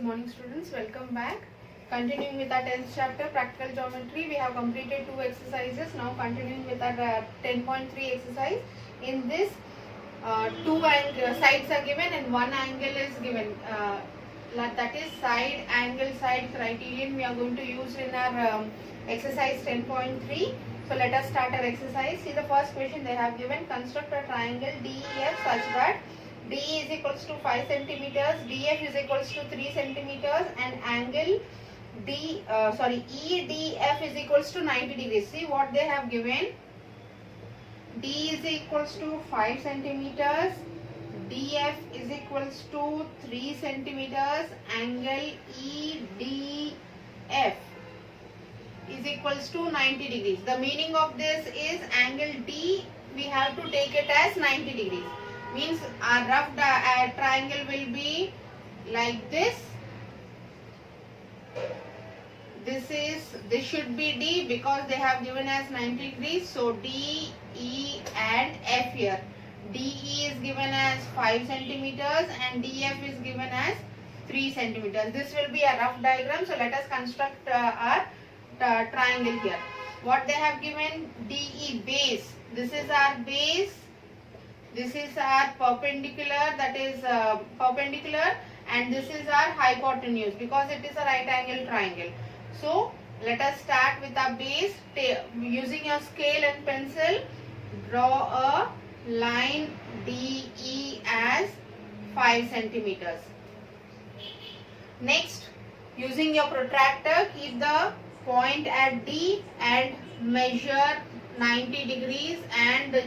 morning students, welcome back. Continuing with our 10th chapter practical geometry, we have completed 2 exercises. Now continuing with our 10.3 exercise. In this, two sides are given and one angle is given. That is side angle side criterion we are going to use in our exercise 10.3. So let us start our exercise. See the first question they have given: construct a triangle DEF such that DE is equals to 5 centimeters, DF is equals to 3 centimeters, and angle EDF is equals to 90 degrees. See what they have given. D is equals to 5 centimeters, DF is equals to 3 centimeters, angle EDF is equals to 90 degrees. The meaning of this is angle D we have to take it as 90 degrees. Means our rough triangle will be like this. This should be D because they have given as 90 degrees. So D, E and F here. DE is given as 5 centimeters and DF is given as 3 centimeters. This will be a rough diagram. So let us construct our triangle here. What they have given: DE base. This is our base. This is our perpendicular, that is perpendicular, and this is our hypotenuse because it is a right angle triangle. So let us start with our base. Using your scale and pencil, draw a line DE as 5 centimeters. Next, using your protractor, keep the point at D and measure 90 degrees and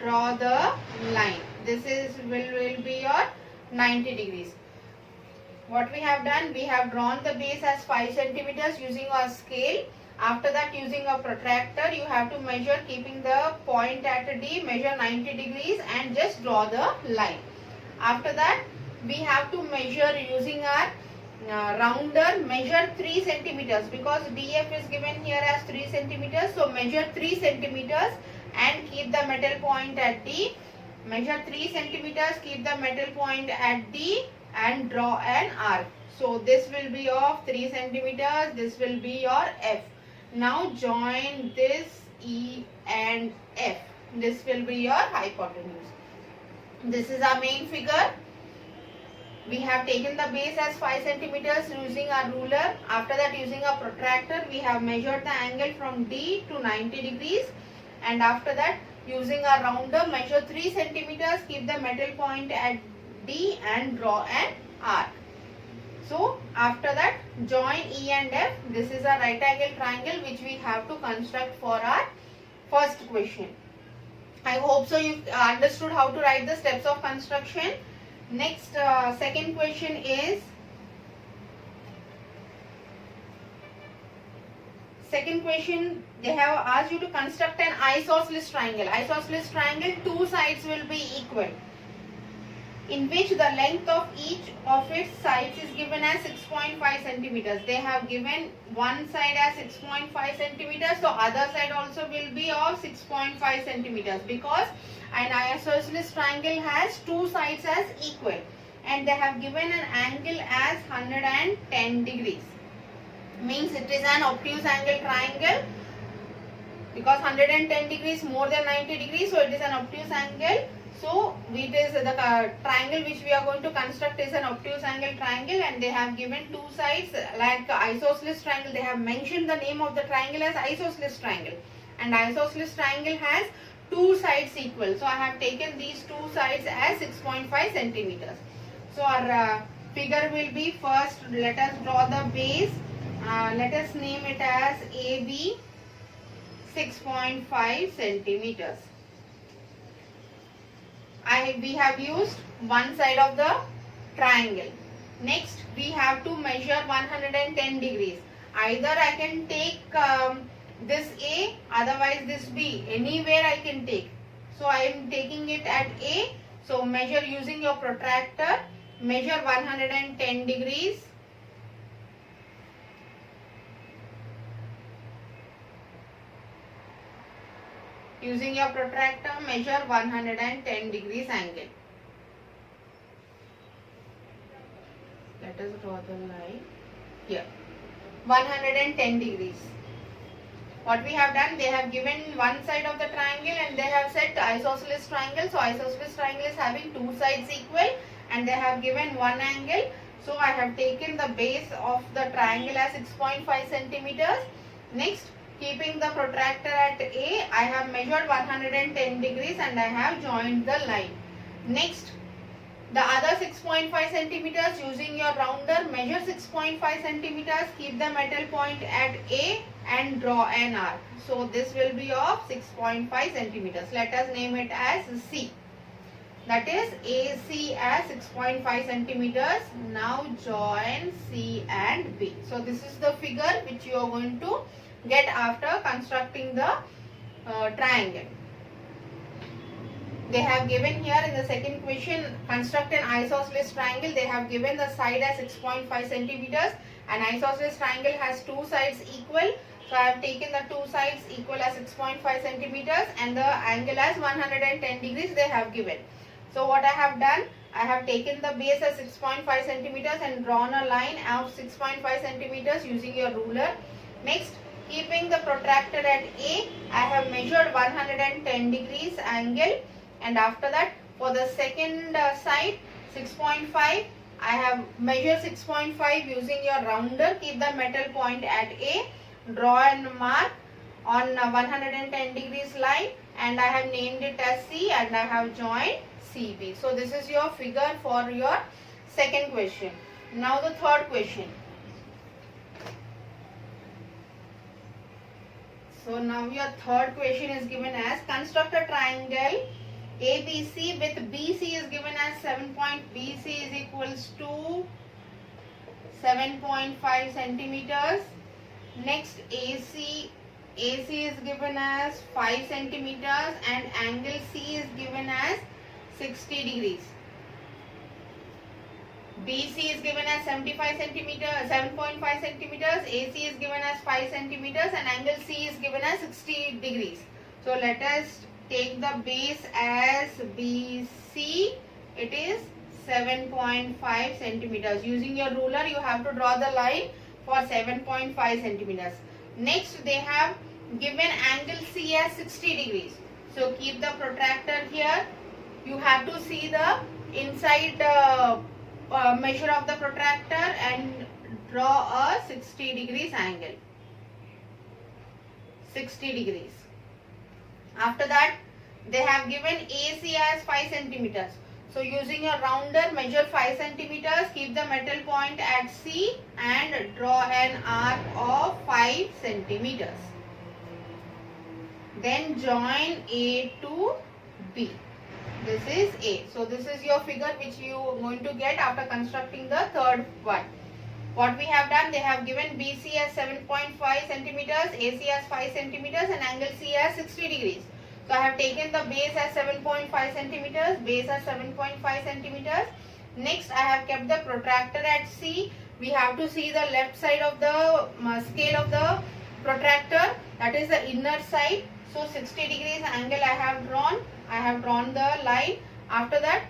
draw the line. This will be your 90 degrees. What we have done, we have drawn the base as 5 centimeters using our scale. After that, using a protractor, you have to measure, keeping the point at D, measure 90 degrees and just draw the line. After that, we have to measure using our rounder, measure 3 centimeters because DF is given here as 3 centimeters. So measure 3 centimeters and keep the metal point at D. Measure 3 centimeters, keep the metal point at D and draw an arc. So this will be of 3 centimeters, this will be your F. Now join this E and F. This will be your hypotenuse. This is our main figure. We have taken the base as 5 centimeters using our ruler. After that, using a protractor, we have measured the angle from D to 90 degrees. And after that, using our rounder, measure 3 centimeters, keep the metal point at D and draw an arc. So after that, join E and F. This is a right angle triangle which we have to construct for our first question. I hope so you understood how to write the steps of construction. Next, second question is, they have asked you to construct an isosceles triangle. Isosceles triangle, two sides will be equal, in which the length of each of its sides is given as 6.5 centimeters. They have given one side as 6.5 centimeters, so other side also will be of 6.5 centimeters because an isosceles triangle has two sides as equal, and they have given an angle as 110 degrees. Means it is an obtuse angle triangle because 110 degrees more than 90 degrees, so it is an obtuse angle. So it is the triangle which we are going to construct is an obtuse angle triangle, and they have given two sides like isosceles triangle. They have mentioned the name of the triangle as isosceles triangle, and isosceles triangle has two sides equal. So I have taken these two sides as 6.5 centimeters. So our figure will be, first let us draw the base. Let us name it as AB 6.5 centimeters. We have used one side of the triangle. Next, we have to measure 110 degrees. Either I can take this A, otherwise this B. Anywhere I can take. So I am taking it at A. So measure using your protractor. Measure 110 degrees. Using your protractor, measure 110 degrees angle. Let let us draw the line here. 110 degrees. What we have done, they have given one side of the triangle and they have set isosceles triangle. So isosceles triangle is having two sides equal and they have given one angle. So I have taken the base of the triangle as 6.5 centimeters. Next, keeping the protractor at A, I have measured 110 degrees and I have joined the line. Next, the other 6.5 centimeters, using your rounder, measure 6.5 centimeters, keep the metal point at A and draw an arc. So this will be of 6.5 centimeters. Let us name it as C. That is AC as 6.5 centimeters. Now join C and B. So this is the figure which you are going to get after constructing the triangle. They have given here in the second question, construct an isosceles triangle. They have given the side as 6.5 centimeters. An isosceles triangle has two sides equal. So I have taken the two sides equal as 6.5 centimeters and the angle as 110 degrees they have given. So what I have done, I have taken the base as 6.5 centimeters and drawn a line of 6.5 centimeters using your ruler. Next, keeping the protractor at A, I have measured 110 degrees angle. And after that, for the second side 6.5, I have measured 6.5 using your rounder. Keep the metal point at A, draw and mark on 110 degrees line and I have named it as C and I have joined CB. So this is your figure for your second question. Now the third question. So now your third question is given as construct a triangle ABC with BC is given as BC is equals to 7.5 centimeters. Next AC is given as 5 centimeters and angle C is given as 60 degrees. BC is given as 7.5 centimeters, AC is given as 5 centimeters and angle C is given as 60 degrees. So let us take the base as BC, it is 7.5 centimeters. Using your ruler, you have to draw the line for 7.5 centimeters. Next, they have given angle C as 60 degrees. So keep the protractor here. You have to see the inside measure of the protractor and draw a 60 degrees angle. 60 degrees. After that, they have given AC as 5 centimeters. So using your rounder, measure 5 centimeters, keep the metal point at C and draw an arc of 5 centimeters. Then join A to B. This is A. So this is your figure which you are going to get after constructing the third one. What we have done, they have given BC as 7.5 centimeters, AC as 5 centimeters and angle C as 60 degrees. So I have taken the base as 7.5 centimeters, base as 7.5 centimeters. Next, I have kept the protractor at C. We have to see the left side of the scale of the protractor, that is the inner side. So 60 degrees angle I have drawn. I have drawn the line. After that,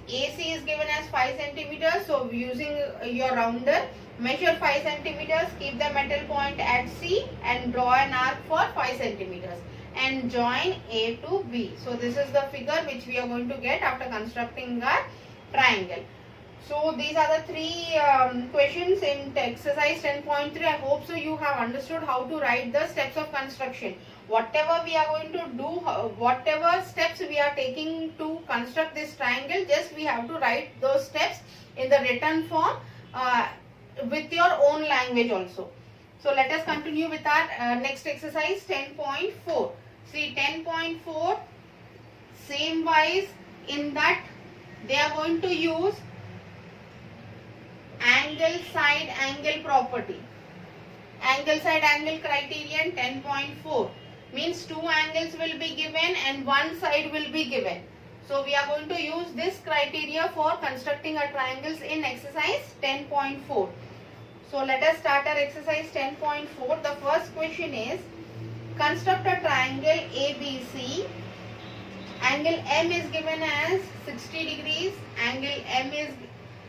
AC is given as 5 centimeters. So using your rounder, measure 5 centimeters, keep the metal point at C and draw an arc for 5 centimeters. And join A to B. So this is the figure which we are going to get after constructing our triangle. So these are the three questions in exercise 10.3. I hope so you have understood how to write the steps of construction. Whatever we are going to do, whatever steps we are taking to construct this triangle, just we have to write those steps in the written form with your own language also. So let us continue with our next exercise 10.4. See 10.4, same wise in that they are going to use angle side angle property. Angle side angle criterion 10.4 means two angles will be given and one side will be given. So we are going to use this criteria for constructing our triangles in exercise 10.4. So let us start our exercise 10.4. The first question is, construct a triangle ABC. Angle M is given as 60 degrees. Angle M is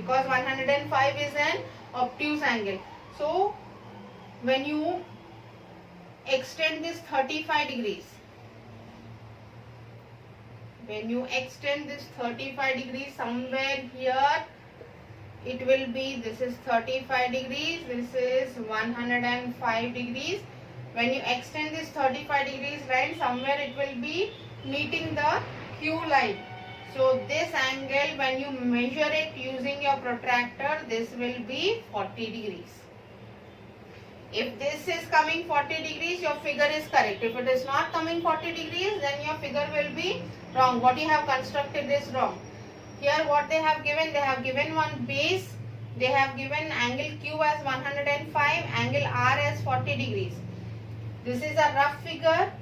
because 105 is an obtuse angle. So when you extend this 35 degrees, when you extend this 35 degrees somewhere here, it will be, this is 35 degrees, this is 105 degrees. When you extend this 35 degrees line, somewhere it will be meeting the Q line. So this angle, when you measure it using your protractor, this will be 40 degrees. If this is coming 40 degrees, your figure is correct. If it is not coming 40 degrees, then your figure will be wrong. What you have constructed is wrong. Here what they have given one base. They have given angle Q as 105, angle R as 40 degrees. This is a rough figure.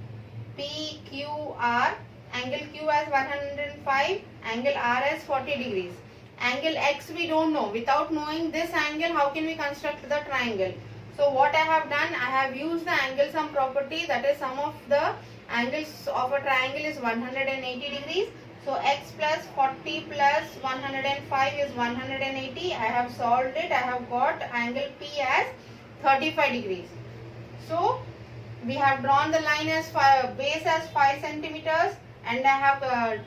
PQR, angle Q as 105, angle R as 40 degrees. Angle X we don't know. Without knowing this angle, how can we construct the triangle? So what I have done, I have used the angle sum property, that is sum of the angles of a triangle is 180 degrees. So X plus 40 plus 105 is 180. I have solved it. I have got angle P as 35 degrees. So we have drawn the line as base as 5 centimeters, and I have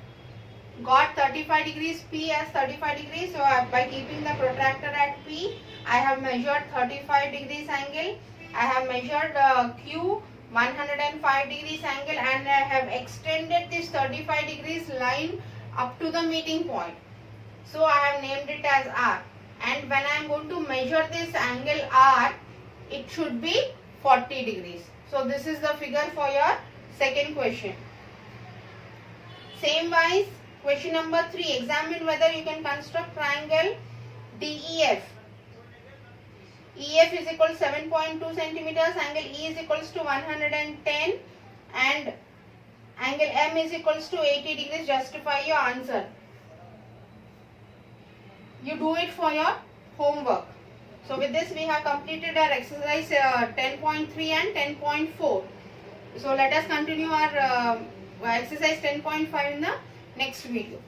got 35 degrees, P as 35 degrees. So by keeping the protractor at P, I have measured 35 degrees angle. I have measured Q 105 degrees angle, and I have extended this 35 degrees line up to the meeting point. So I have named it as R. And when I am going to measure this angle R, it should be 40 degrees. So this is the figure for your second question. Same wise, question number 3. Examine whether you can construct triangle DEF. EF is equal to 7.2 centimeters, angle E is equals to 110, and angle M is equals to 80 degrees. Justify your answer. You do it for your homework. So with this we have completed our exercise 10.3 and 10.4. So let us continue our exercise 10.5 in the next video.